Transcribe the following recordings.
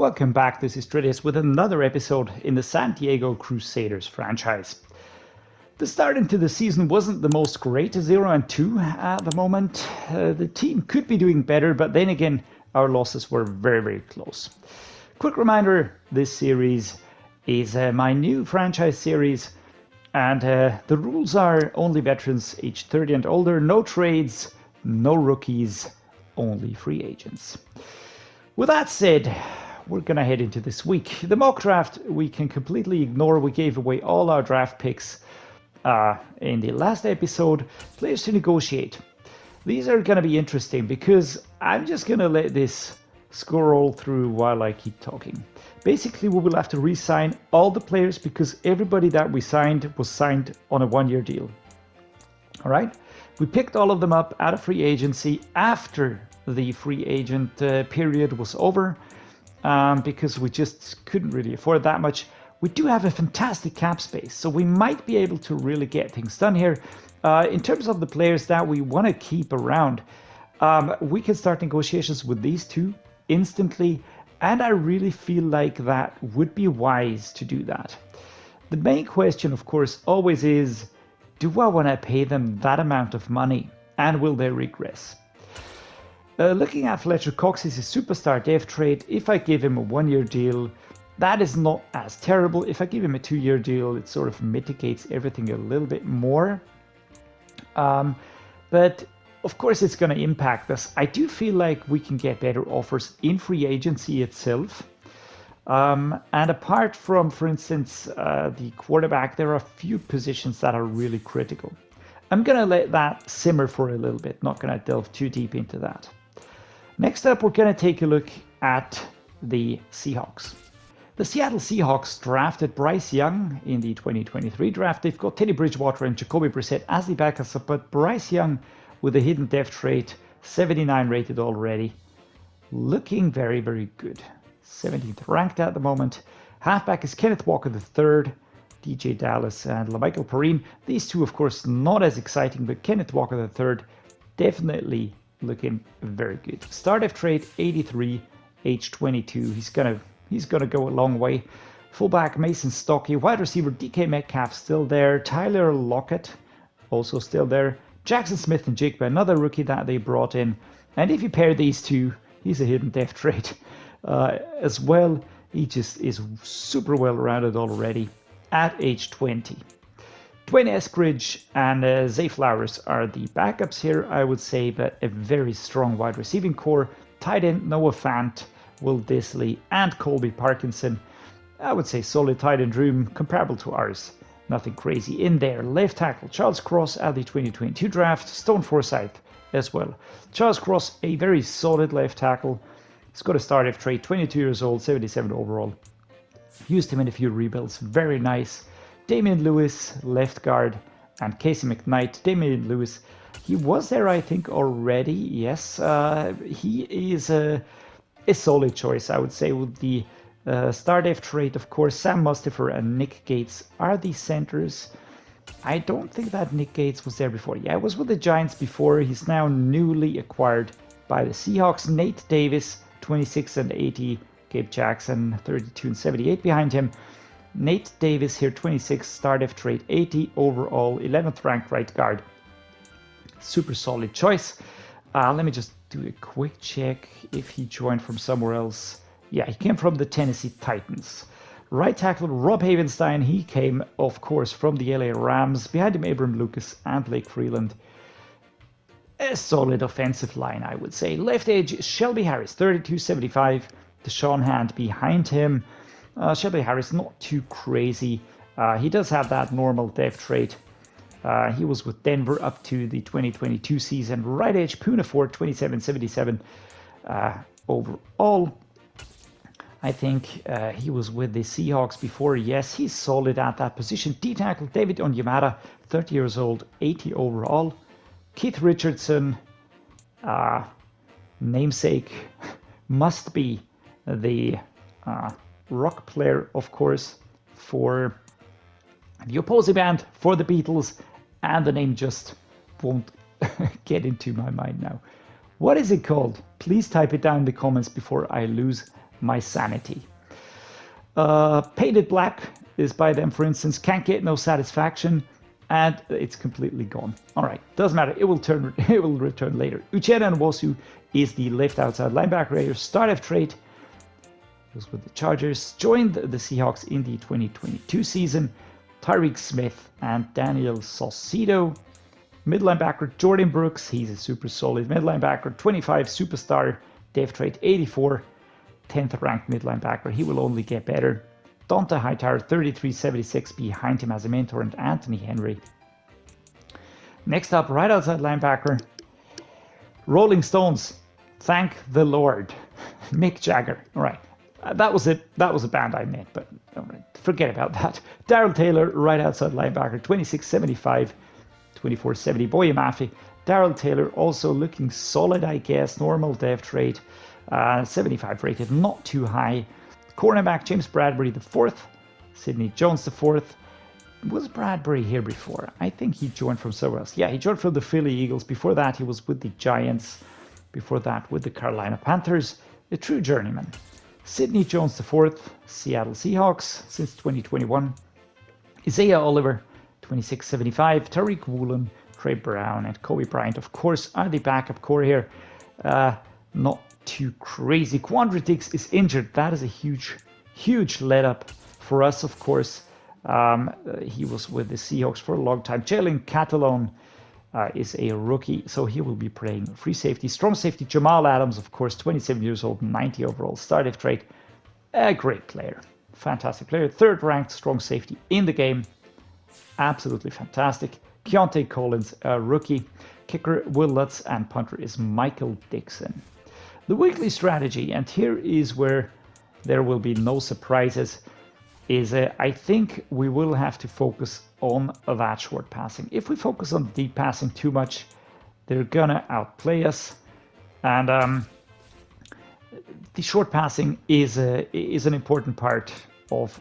Welcome back, this is Dreddeus with another episode in the San Diego Crusaders franchise. The start into the season wasn't the most great, 0-2 at the moment. The team could be doing better, but then again, our losses were very close. Quick reminder, this series is my new franchise series, and the rules are only veterans aged 30 and older, no trades, no rookies, only free agents. With that said, we're going to head into this week. The mock draft we can completely ignore. We gave away all our draft picks in the last episode. Players to negotiate. These are going to be interesting because I'm just going to let this scroll through while I keep talking. Basically, we will have to re-sign all the players because everybody that we signed was signed on a one-year deal. All right? We picked all of them up out of free agency after the free agent period was over. Because we just couldn't really afford that much. We do have a fantastic cap space, so we might be able to really get things done here. In terms of the players that we want to keep around, we can start negotiations with these two instantly, and I really feel like that would be wise to do that. The main question, of course, always is, do I want to pay them that amount of money, and will they regress? Looking at Fletcher Cox, he's a superstar dev trade. If I give him a one-year deal, that is not as terrible. If I give him a two-year deal, it sort of mitigates everything a little bit more. But of course, it's going to impact us. I do feel like we can get better offers in free agency itself. And apart from, for instance, the quarterback, there are a few positions that are really critical. I'm going to let that simmer for a little bit, not going to delve too deep into that. Next up, we're going to take a look at the Seahawks. The Seattle Seahawks drafted Bryce Young in the 2023 draft. They've got Teddy Bridgewater and Jacoby Brissett as the backups, but Bryce Young with a hidden depth trait, 79 rated already, looking very good. 17th ranked at the moment. Halfback is Kenneth Walker III, DJ Dallas and LaMichael Perrine. These two, of course, not as exciting, but Kenneth Walker III definitely looking very good. Start F trade 83, age 22. He's gonna go a long way. Fullback Mason Stockey, wide receiver DK Metcalf still there. Tyler Lockett also still there. Jackson Smith and Jigba, another rookie that they brought in. And if you pair these two, he's a hidden depth trait as well. He just is super well rounded already at age 20. Dwayne Eskridge and Zay Flowers are the backups here, I would say, but a very strong wide receiving core. Tight end Noah Fant, Will Disley, and Colby Parkinson. I would say solid tight end room, comparable to ours. Nothing crazy in there. Left tackle Charles Cross at the 2022 draft. Stone Forsyth as well. Charles Cross, a very solid left tackle. He's got a start F trade, 22 years old, 77 overall. Used him in a few rebuilds, very nice. Damian Lewis, left guard, and Casey McKnight. Damian Lewis, he was there, I think, already. Yes, he is a solid choice, I would say, with the start F trade. Of course, Sam Mustipher and Nick Gates are the centers. I don't think that Nick Gates was there before. Yeah, I was with the Giants before. He's now newly acquired by the Seahawks. Nate Davis, 26 and 80. Gabe Jackson, 32 and 78 behind him. Nate Davis here, 26, start F trade, 80 overall, 11th ranked right guard. Super solid choice. Let me just do a quick check if he joined from somewhere else. Yeah, he came from the Tennessee Titans. Right tackle Rob Havenstein, he came, of course, from the LA Rams. Behind him, Abram Lucas and Blake Freeland. A solid offensive line, I would say. Left edge, Shelby Harris, 32-75. Deshaun Hand behind him. Shelby Harris, not too crazy. He does have that normal depth trait. He was with Denver up to the 2022 season. Right edge, Poona Ford, 27-77 overall. I think he was with the Seahawks before. Yes, he's solid at that position. D-tackle David Onyemata, 30 years old, 80 overall. Keith Richardson, namesake, must be the rock player, of course, for the opposing band, for the Beatles, and the name just won't get into my mind now. What is it called? Please type it down in the comments before I lose my sanity. Painted black is by them, for instance, can't get no satisfaction, and it's completely gone. All right, doesn't matter. It will turn. It will return later. Uchenna Nwosu is the left outside linebacker here. Start of trade. He was with the Chargers. Joined the Seahawks in the 2022 season. Tyreek Smith and Daniel Saucedo. Mid linebacker Jordan Brooks. He's a super solid mid linebacker. 25 superstar. Dev trade 84. 10th ranked mid linebacker. He will only get better. Dante Hightower, 33.76 behind him as a mentor, and Anthony Henry. Next up, right outside linebacker, Rolling Stones. Thank the Lord. Mick Jagger. All right, that was it. That was a band I met, but all right, forget about that. Darrell Taylor, right outside linebacker, 26.75, 24.70. Boye Mafe. Darrell Taylor also looking solid, I guess. Normal dev trade. 75 rated, not too high. Cornerback James Bradbury the 4th, Sidney Jones the 4th. Was Bradbury here before? I think he joined from somewhere else. Yeah, he joined from the Philly Eagles. Before that, he was with the Giants. Before that, with the Carolina Panthers. A true journeyman. Sidney Jones the 4th, Seattle Seahawks since 2021. Isaiah Oliver, 26.75. Tariq Woolen, Trey Brown, and Kobe Bryant, of course, are the backup core here. Not too crazy. Quandre Diggs is injured. That is a huge let up for us, of course. He was with the Seahawks for a long time. Jalen Catalone is a rookie, so he will be playing free safety. Strong safety Jamal Adams, of course, 27 years old, 90 overall. Started trade. A great player. Fantastic player. 3rd ranked strong safety in the game. Absolutely fantastic. Keontae Collins, a rookie. Kicker Will Lutz, and punter is Michael Dixon. The weekly strategy, and here is where there will be no surprises, is I think we will have to focus on that short passing. If we focus on deep passing too much, they're gonna outplay us. And the short passing is an important part of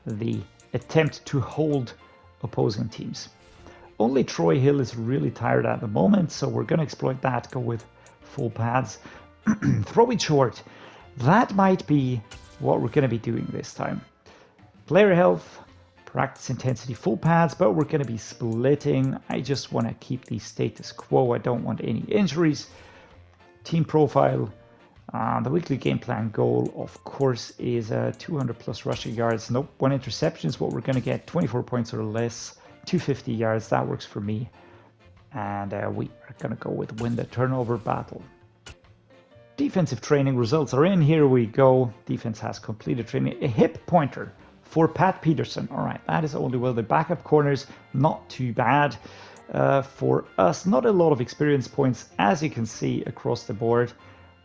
the attempt to hold opposing teams. Only Troy Hill is really tired at the moment, so we're gonna exploit that, go with full pads. Throw it short. That might be what we're going to be doing this time. Player health, practice intensity, full pads, but we're going to be splitting. I just want to keep the status quo. I don't want any injuries. Team profile. The weekly game plan goal, of course, is 200 plus rushing yards. Nope, 1 interception is what we're going to get. 24 points or less. 250 yards. That works for me. And we are going to go with win the turnover battle. Defensive training results are in. Here we go. Defense has completed training. A hip pointer for Pat Peterson. All right, that is only well the backup corners. Not too bad for us. Not a lot of experience points, as you can see across the board,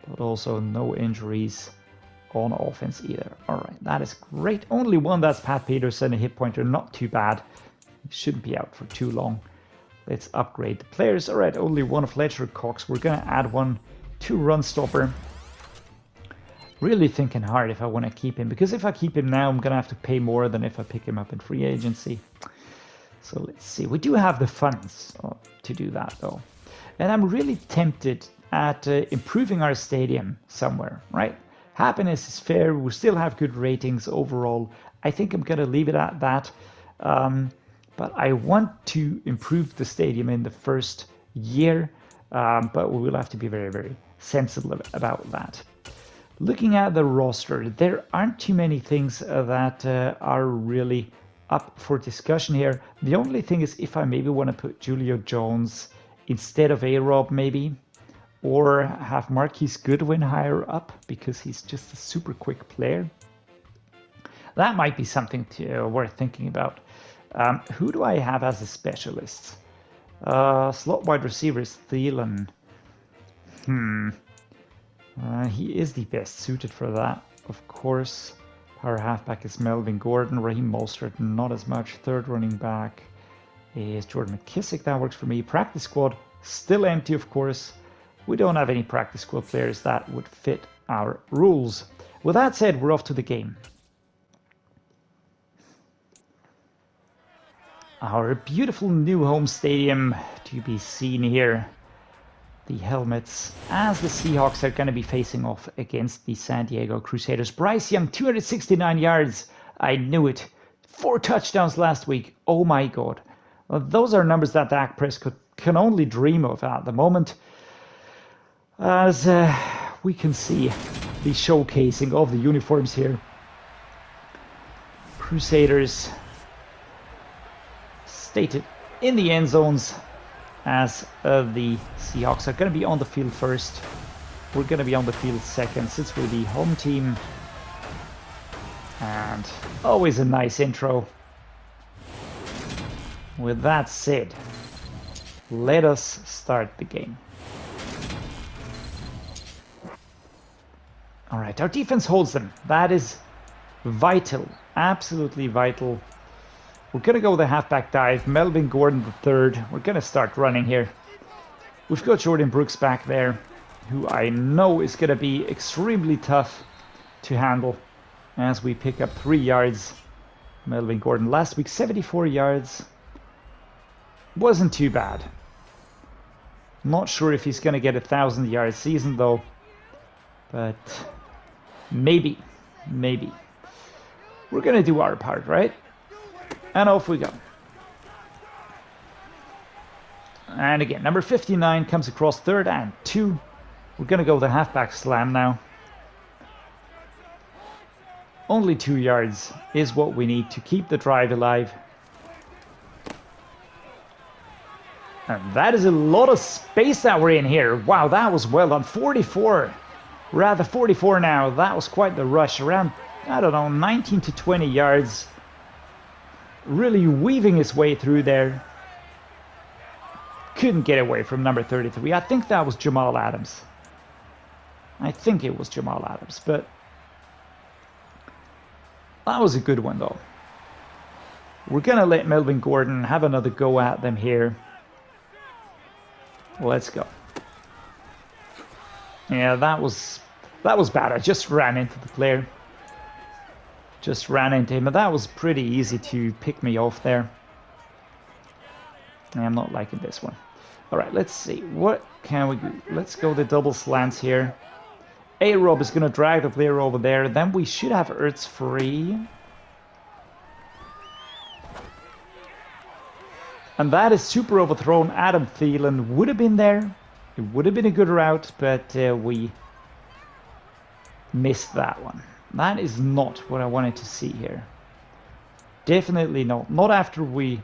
but also no injuries on offense either. All right, that is great. Only one, that's Pat Peterson, a hip pointer. Not too bad. He shouldn't be out for too long. Let's upgrade the players. All right, only one Fletcher Cox. We're going to add one to run stopper. Really thinking hard if I want to keep him, because if I keep him now, I'm going to have to pay more than if I pick him up in free agency. So let's see. We do have the funds to do that, though. And I'm really tempted at improving our stadium somewhere, right? Happiness is fair. We still have good ratings overall. I think I'm going to leave it at that. But I want to improve the stadium in the first year, but we will have to be very, very sensible about that. Looking at the roster, there aren't too many things that are really up for discussion here. The only thing is if I maybe want to put Julio Jones instead of A-Rob maybe, or have Marquise Goodwin higher up because he's just a super quick player. That might be something worth thinking about. Who do I have as a specialist? Slot wide receivers, Thielen. He is the best suited for that, of course. Power halfback is Melvin Gordon. Raheem Mostert, not as much. Third running back is Jordan McKissick. That works for me. Practice squad, still empty, of course. We don't have any practice squad players that would fit our rules. With that said, we're off to the game. Our beautiful new home stadium to be seen here. the helmets as the Seahawks are going to be facing off against the San Diego Crusaders. Bryce Young, 269 yards. I knew it. 4 touchdowns last week. Oh my God. Well, those are numbers that Dak Prescott can only dream of at the moment. As we can see the showcasing of the uniforms here. Crusaders stated in the end zones, as the Seahawks are going to be on the field first. We're going to be on the field second since we're the home team. And always a nice intro. With that said, let us start the game. All right, our defense holds them. That is vital, absolutely vital. We're going to go with a halfback dive. Melvin Gordon the third. We're going to start running here. We've got Jordan Brooks back there, who I know is going to be extremely tough to handle as we pick up 3 yards. Melvin Gordon last week, 74 yards. Wasn't too bad. Not sure if he's going to get a 1,000-yard season, though. But maybe. We're going to do our part, right? And off we go. And again, number 59 comes across 3rd and 2. We're going to go the halfback slam now. Only 2 yards is what we need to keep the drive alive. And that is a lot of space that we're in here. Wow, that was well done. 44. Rather 44 now. That was quite the rush. Around, I don't know, 19 to 20 yards. Really weaving his way through there. Couldn't get away from number 33. I think that was Jamal Adams. I think it was Jamal Adams, but that was a good one though. We're gonna let Melvin Gordon have another go at them here. Let's go. Yeah, that was bad. I just ran into the player. Just ran into him, but that was pretty easy to pick me off there. I'm not liking this one. All right, let's see. What can we do? Let's go the double slants here. A-Rob is going to drag the player over there. Then we should have Ertz free. And that is super overthrown. Adam Thielen would have been there. It would have been a good route, but we missed that one. That is not what I wanted to see here. Definitely not. Not after we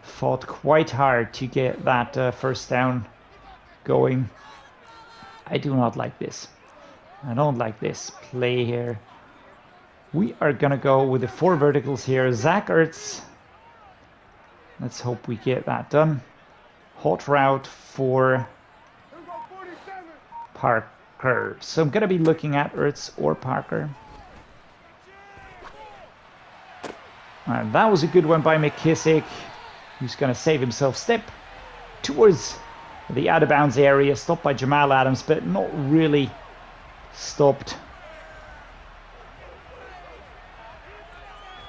fought quite hard to get that first down going. I do not like this. I don't like this play here. We are going to go with the 4 verticals here. Zach Ertz. Let's hope we get that done. Hot route for Parker. So I'm going to be looking at Ertz or Parker. And that was a good one by McKissick, who's going to save himself. Step towards the out of bounds area. Stopped by Jamal Adams, but not really stopped.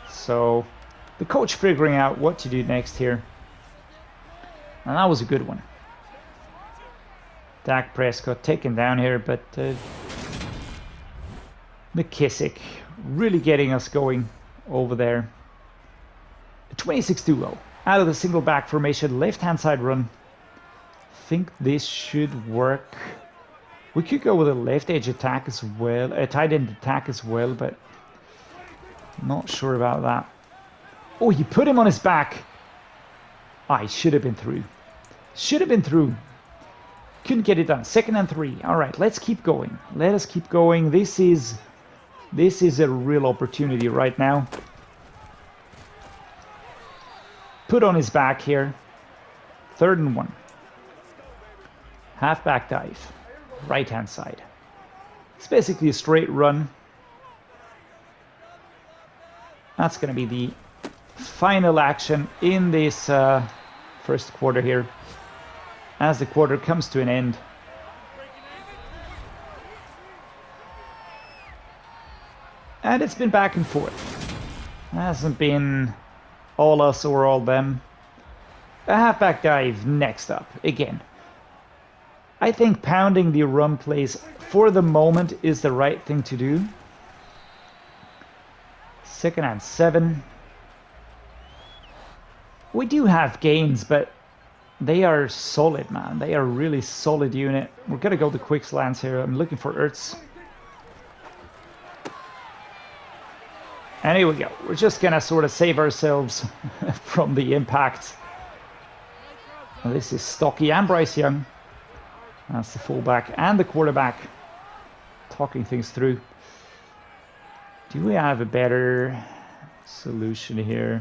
So the coach figuring out what to do next here. And that was a good one. Dak Prescott taken down here, but McKissick really getting us going over there. 26-0 out of the single back formation, left hand side run. Think this should work. We could go with a left edge attack as well, a tight end attack as well, but not sure about that. Oh, he put him on his back. I should have been through. Should have been through. Couldn't get it done. 2nd and 3. All right, let's keep going. Let us keep going. This is a real opportunity right now. Put on his back here. 3rd and 1. Halfback dive. Right hand side. It's basically a straight run. That's going to be the final action in this first quarter here. As the quarter comes to an end. And it's been back and forth. It hasn't been all us or all them. A halfback dive next up again. I think pounding the run plays for the moment is the right thing to do. 2nd and 7. We do have gains, but they are solid, man. They are a really solid unit. We're gonna go the quick slants here. I'm looking for Ertz. And here we go. We're just gonna sort of save ourselves from the impact. And this is Stocky and Bryce Young. That's the fullback and the quarterback talking things through. Do we have a better solution here?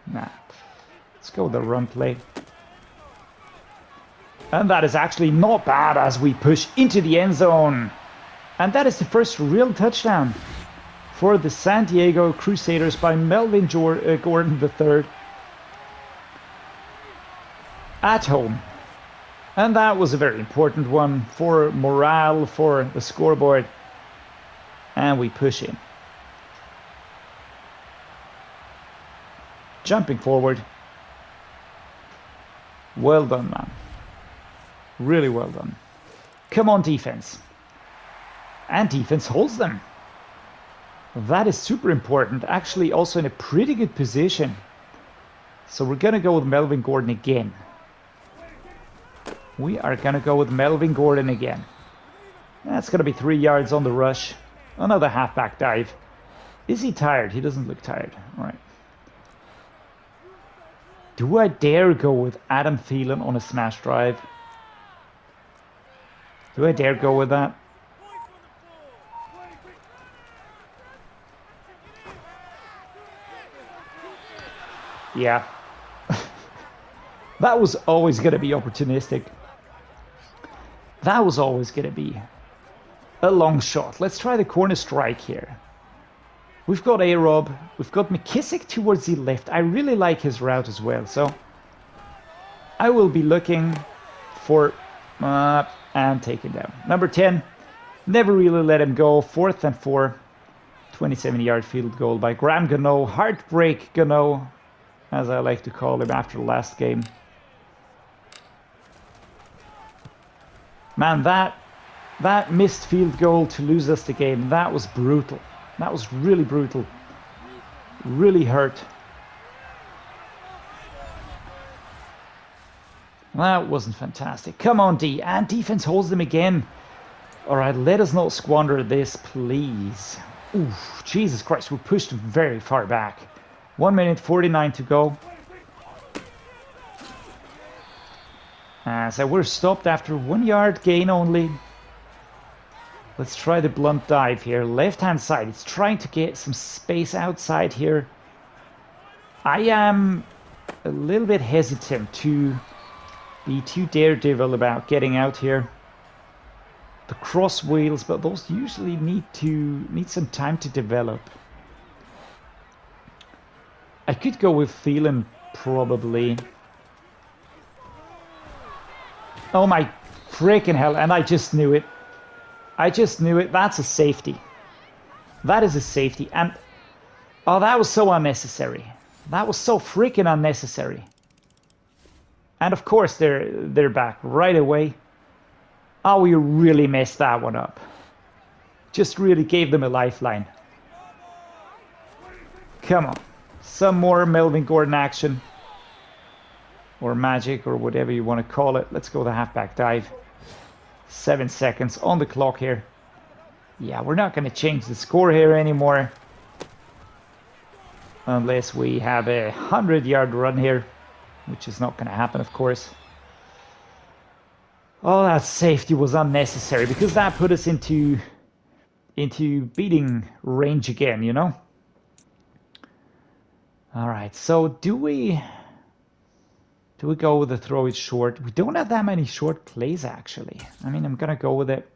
Nah. Let's go with the run play. And that is actually not bad as we push into the end zone. And that is the first real touchdown for the San Diego Crusaders by Melvin Gordon III at home. And that was a very important one for morale, for the scoreboard. And we push in. Jumping forward. Well done, man. Really well done. Come on, defense. And defense holds them. That is super important. Actually, also in a pretty good position. So we're going to go with Melvin Gordon again. We are going to go with Melvin Gordon again. That's going to be 3 yards on the rush. Another halfback dive. Is he tired? He doesn't look tired. All right. Do I dare go with Adam Thielen on a smash drive? Do I dare go with that? Yeah. That was always going to be opportunistic. That was always going to be a long shot. Let's try the corner strike here. We've got A-Rob. We've got McKissick towards the left. I really like his route as well. So I will be looking for... and taken down. Number 10. Never really let him go. 4th and 4. 27-yard field goal by Graham Gano. Heartbreak Gano, as I like to call him after the last game. Man, that missed field goal to lose us the game, that was brutal. That was really brutal. Really hurt. That wasn't fantastic. Come on, D. And defense holds them again. All right, let us not squander this, please. Oof, Jesus Christ, we're pushed very far back. 1 minute 49 to go. So we're stopped after 1 yard gain only. Let's try the blunt dive here. Left-hand side. It's trying to get some space outside here. I am a little bit hesitant to be too daredevil about getting out here. The cross wheels, but those usually need some time to develop. I could go with Thielen probably. Oh my freaking hell, and I just knew it. I just knew it. That's a safety. That is a safety. And oh, that was so unnecessary. That was so freaking unnecessary. And of course they're back right away. Oh, we really messed that one up. Just really gave them a lifeline. Come on. Some more Melvin Gordon action. Or magic, or whatever you want to call it. Let's go the halfback dive. 7 seconds on the clock here. Yeah, we're not going to change the score here anymore. Unless we have a 100-yard run here. Which is not going to happen, of course. Oh, that safety was unnecessary. Because that put us into beating range again, you know? Alright, so do we go with the throw it short? We don't have that many short plays, actually. I mean, I'm going to go with it.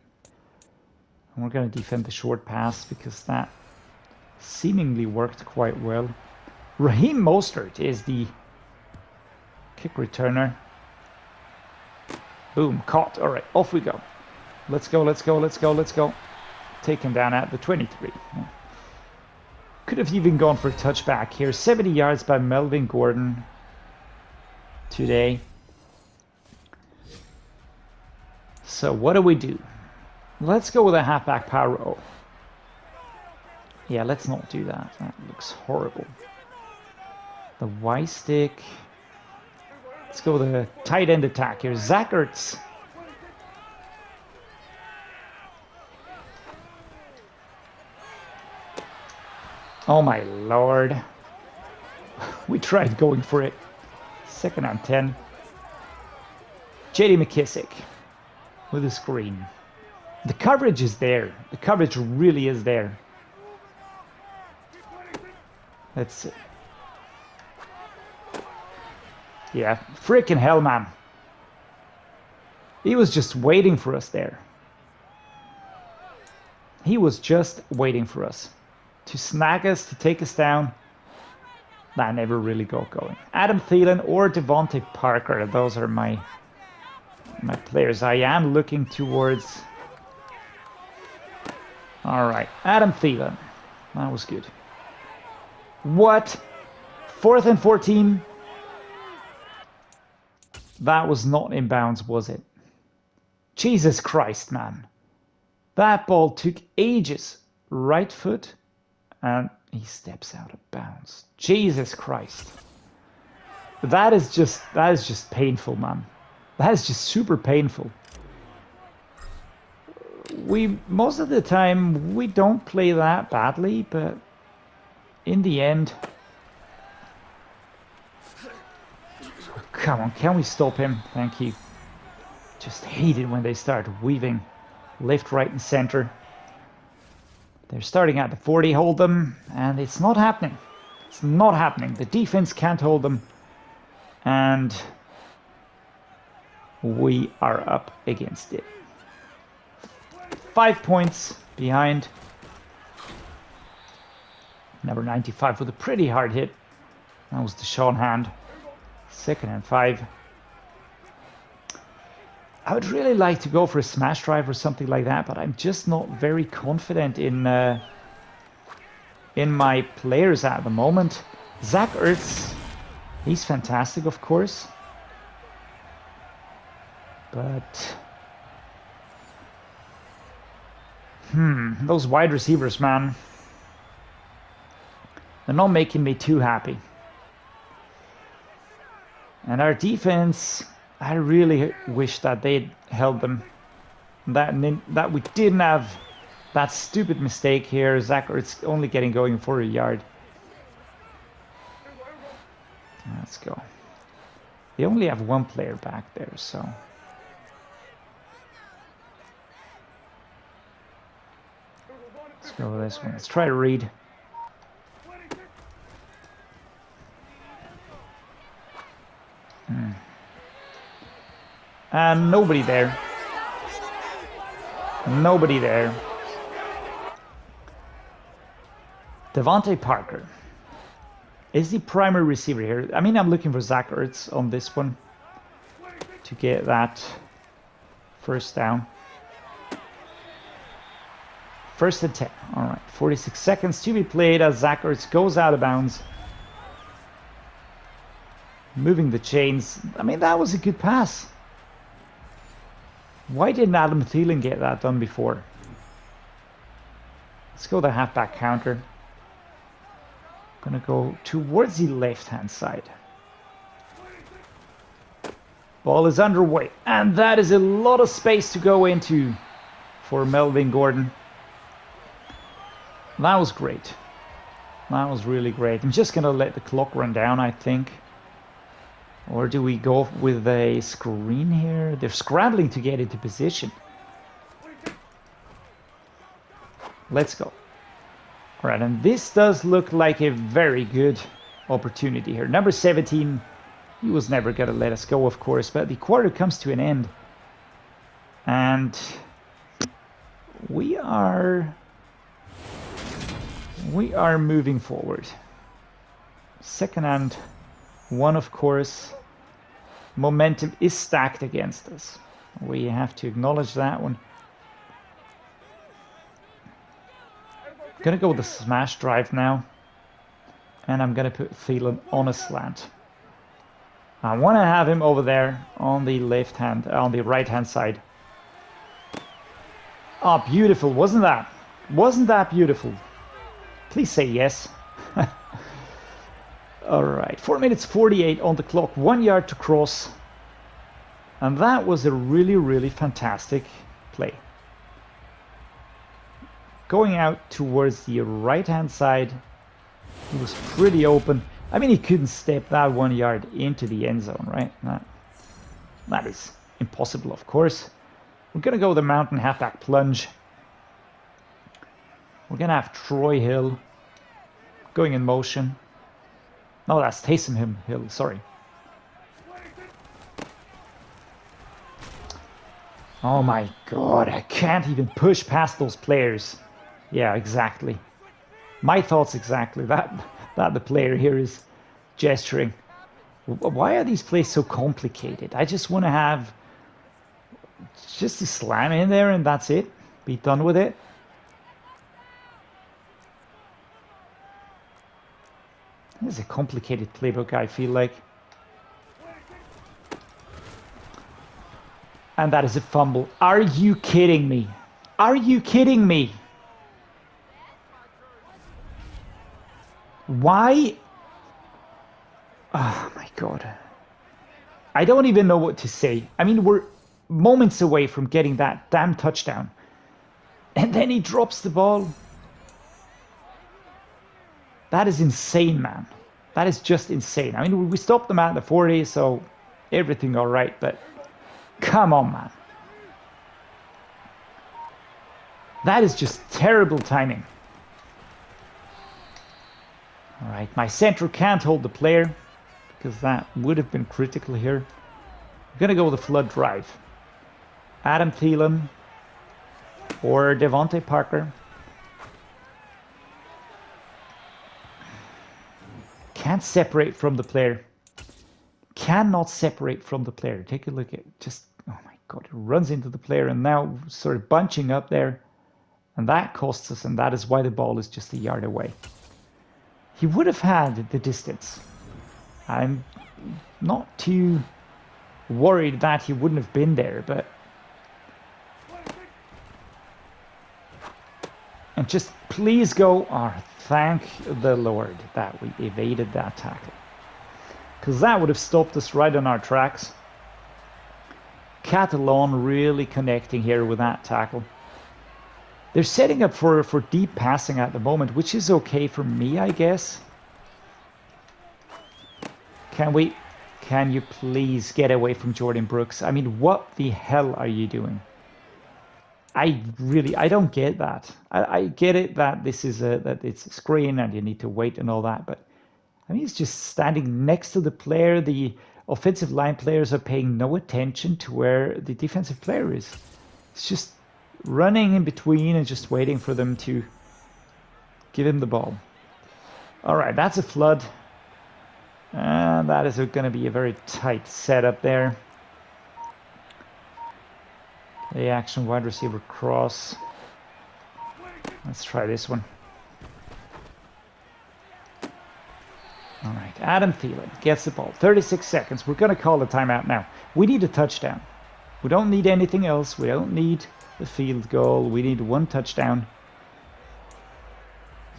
And we're going to defend the short pass because that seemingly worked quite well. Raheem Mostert is the kick returner. Boom, caught. All right, off we go. Let's go, let's go, let's go, let's go. Taken down at the 23. Yeah. Could have even gone for a touchback here. 70 yards by Melvin Gordon today. So what do? Let's go with a halfback power roll. Yeah, let's not do that. That looks horrible. The Y stick. Let's go with a tight end attack here. Zach Ertz. Oh my lord. We tried going for it. 2nd and 10. JD McKissick with a screen. The coverage is there. The coverage really is there. Let's see. Yeah, freaking hell, man. He was just waiting for us there. He was just waiting for us to snag us, to take us down. That never really got going. Adam Thielen or Devontae Parker. Those are my players. I am looking towards... All right, Adam Thielen. That was good. What? 4th and 14? That was not in bounds, was it? Jesus Christ, man. That ball took ages. Right foot, and he steps out of bounds. Jesus Christ. That is just painful, man. That is just super painful. Most of the time we don't play that badly, but in the end, come on, can we stop him? Thank you. Just hate it when they start weaving left, right, and center. They're starting at the 40, hold them, and it's not happening. It's not happening. The defense can't hold them, and we are up against it. 5 points behind. Number 95 with a pretty hard hit. That was the Sean hand. 2nd and 5. I would really like to go for a smash drive or something like that, but I'm just not very confident in my players at the moment. Zach Ertz, he's fantastic, of course. But... those wide receivers, man. They're not making me too happy. And our defense, I really wish that they'd held them. That we didn't have that stupid mistake here. Zach Ertz only getting going for a yard. Let's go. They only have one player back there, so... Let's go with this one. Let's try to read. And nobody there. Nobody there. Devontae Parker is the primary receiver here. I mean, I'm looking for Zach Ertz on this one to get that first down. 1st and 10. All right, 46 seconds to be played as Zach Ertz goes out of bounds. Moving the chains. I mean, that was a good pass. Why didn't Adam Thielen get that done before? Let's go the halfback counter. Gonna go towards the left-hand side. Ball is underway, and that is a lot of space to go into for Melvin Gordon. That was great. That was really great. I'm just gonna let the clock run down, I think. Or do we go with a screen here? They're scrambling to get into position. Let's go. All right, and this does look like a very good opportunity here. Number 17, he was never going to let us go, of course, but the quarter comes to an end. And we are moving forward. 2nd and 1, of course. Momentum is stacked against us. We have to acknowledge that one. Gonna go with the smash drive now. And I'm gonna put Thielen on a slant. I want to have him over there on the right hand side. Oh, beautiful, wasn't that? Wasn't that beautiful? Please say yes. All right, 4 minutes 48 on the clock, 1 yard to cross. And that was a really, really fantastic play. Going out towards the right-hand side, he was pretty open. I mean, he couldn't step that 1 yard into the end zone, right? That is impossible, of course. We're going to go the mountain halfback plunge. We're going to have Troy Hill going in motion. No, that's Taysom Hill, sorry. Oh my god, I can't even push past those players. Yeah, exactly. My thoughts exactly. That the player here is gesturing. Why are these plays so complicated? I just want to have just a slam in there and that's it. Be done with it. This is a complicated playbook, I feel like. And that is a fumble. Are you kidding me? Are you kidding me? Why? Oh my god. I don't even know what to say. I mean, we're moments away from getting that damn touchdown. And then he drops the ball. That is insane, man. That is just insane. I mean, we stopped them at the 40, so everything all right, but come on, man. That is just terrible timing. All right, my center can't hold the player because that would have been critical here. I'm going to go with a flood drive. Adam Thielen or Devontae Parker. Can't separate from the player. Cannot separate from the player. Take a look at just, oh my god, it runs into the player and now sort of bunching up there. And that costs us, and that is why the ball is just a yard away. He would have had the distance. I'm not too worried that he wouldn't have been there, but... And just please go, oh, thank the Lord that we evaded that tackle. Because that would have stopped us right on our tracks. Catalan really connecting here with that tackle. They're setting up for deep passing at the moment, which is okay for me, I guess. Can you please get away from Jordan Brooks? I mean, what the hell are you doing? I don't get that. I get it that this is that it's a screen and you need to wait and all that, but I mean, he's just standing next to the player. The offensive line players are paying no attention to where the defensive player is. It's just running in between and just waiting for them to give him the ball. All right, that's a flood. And that is going to be a very tight setup there. The action wide receiver cross. Let's try this one. All right, Adam Thielen gets the ball. 36 seconds. We're going to call a timeout now. We need a touchdown. We don't need anything else. We don't need the field goal. We need one touchdown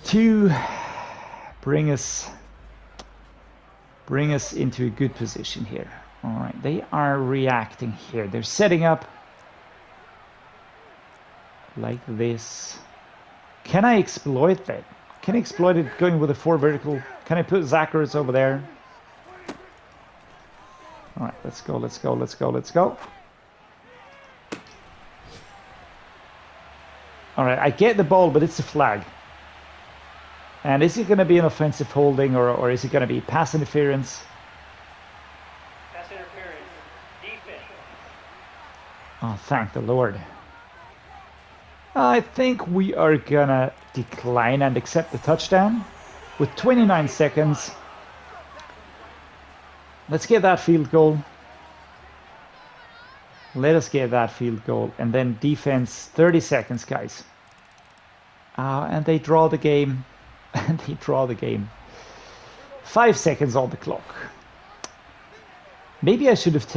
to bring us into a good position here. All right, they are reacting here. They're setting up like this. Can I exploit that? Can I exploit it going with a 4 vertical? Can I put Zacharias over there? All right, let's go, let's go, let's go, let's go. All right, I get the ball, but it's a flag. And is it going to be an offensive holding or is it going to be pass interference? Pass interference. Defense. Oh, thank the Lord. I think we are going to decline and accept the touchdown with 29 seconds. Let's get that field goal. Let us get that field goal. And then defense, 30 seconds, guys. And they draw the game. And they draw the game. 5 seconds on the clock. Maybe I should have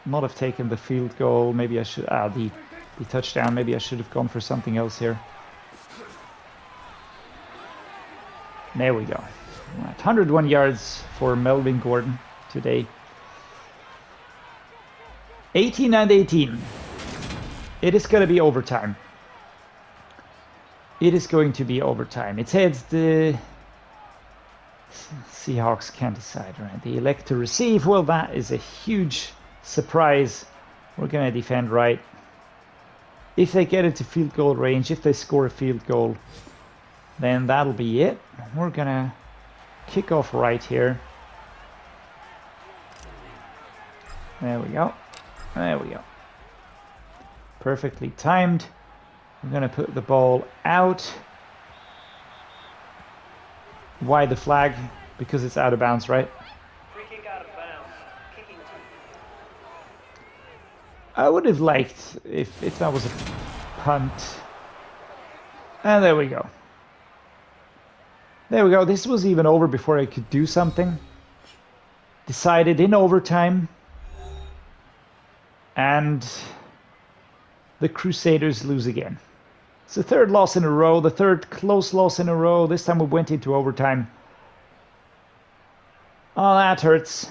not have taken the field goal. Maybe I should, the The touchdown. Maybe I should have gone for something else here. There we go. Right, 101 yards for Melvin Gordon today. 18 and 18. It is going to be overtime. It is going to be overtime. It says the Seahawks can't decide, right? They elect to receive. Well, that is a huge surprise. We're going to defend right. If they get into field goal range, if they score a field goal, then that'll be it. We're going to kick off right here. There we go. There we go. Perfectly timed. We're going to put the ball out. Why the flag? Because it's out of bounds, right? Free kick out of bounds. Kicking team. I would have liked if that was a punt. And there we go. There we go. This was even over before I could do something. Decided in overtime. And the Crusaders lose again. It's the third loss in a row, the third close loss in a row. This time we went into overtime. Oh, that hurts.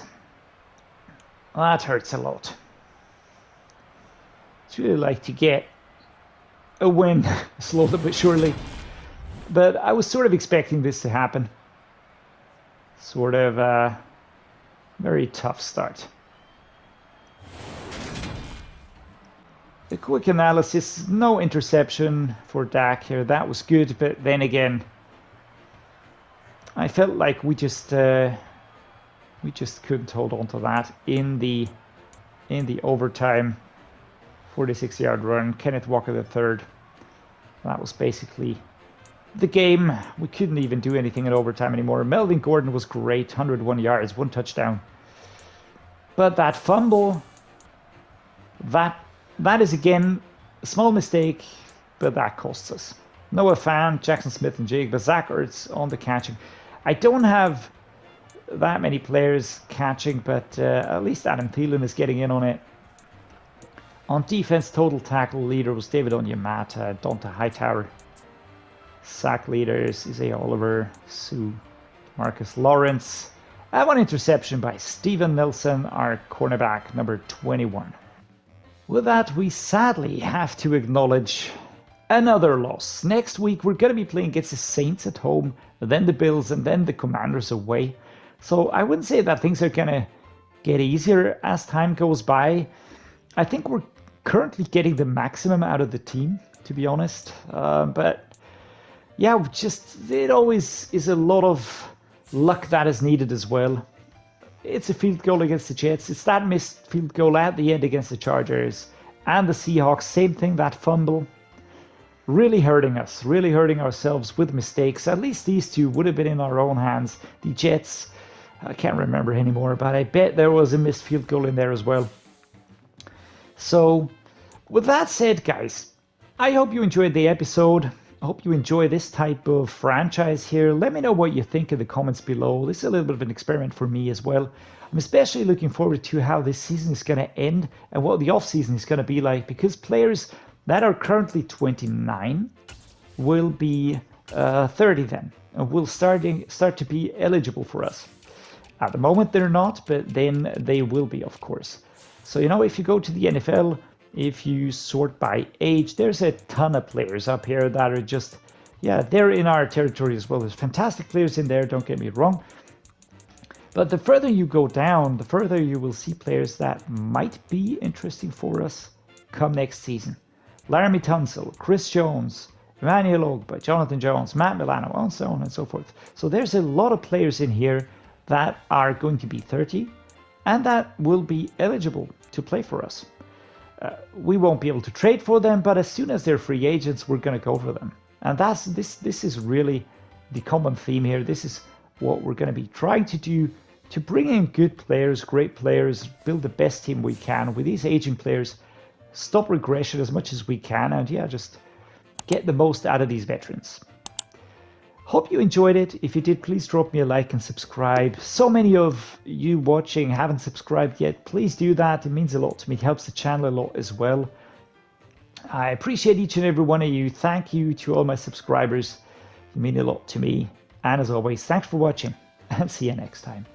That hurts a lot. It's really like to get a win slowly but surely. But I was sort of expecting this to happen. Sort of a very tough start. A quick analysis, no interception for Dak here. That was good, but then again, I felt like we just couldn't hold on to that in the overtime. 46-yard run, Kenneth Walker III. That was basically the game. We couldn't even do anything in overtime anymore. Melvin Gordon was great, 101 yards, 1 touchdown. But that fumble, that is again a small mistake, but that costs us. Noah Fan, Jackson Smith and Jig, but Zach Ertz on the catching. I don't have that many players catching, but at least Adam Thielen is getting in on it. On defense, total tackle leader was David Onyemata, Donta Hightower. Sack leaders, Isaiah Oliver, Sue, Marcus Lawrence. And 1 interception by Steven Nelson, our cornerback, number 21. With that, we sadly have to acknowledge another loss. Next week, we're going to be playing against the Saints at home, then the Bills, and then the Commanders away. So I wouldn't say that things are going to get easier as time goes by. I think we're currently getting the maximum out of the team, to be honest. But yeah, it always is a lot of luck that is needed as well. It's a field goal against the Jets. It's that missed field goal at the end against the Chargers. And the Seahawks, same thing, that fumble. Really hurting us, really hurting ourselves with mistakes. At least these two would have been in our own hands. The Jets, I can't remember anymore, but I bet there was a missed field goal in there as well. So, with that said, guys, I hope you enjoyed the episode. I hope you enjoy this type of franchise here. Let me know what you think in the comments below. This is a little bit of an experiment for me as well. I'm especially looking forward to how this season is going to end and what the off-season is going to be like, because players that are currently 29 will be 30 then, and will start to be eligible for us. At the moment they're not, but then they will be, of course. So, you know, if you go to the NFL, if you sort by age, there's a ton of players up here that are just, yeah, they're in our territory as well. There's fantastic players in there, don't get me wrong. But the further you go down, the further you will see players that might be interesting for us come next season. Laramie Tunsil, Chris Jones, Emmanuel Ogba, Jonathan Jones, Matt Milano, and so on and so forth. So there's a lot of players in here that are going to be 30 and that will be eligible to play for us. We won't be able to trade for them, but as soon as they're free agents, we're going to go for them. And this is really the common theme here. This is what we're going to be trying to do, to bring in good players, great players, build the best team we can with these aging players, stop regression as much as we can, and yeah, just get the most out of these veterans. Hope you enjoyed it. If you did, please drop me a like and subscribe. So many of you watching haven't subscribed yet. Please do that. It means a lot to me. It helps the channel a lot as well. I appreciate each and every one of you. Thank you to all my subscribers. You mean a lot to me. And as always, thanks for watching and see you next time.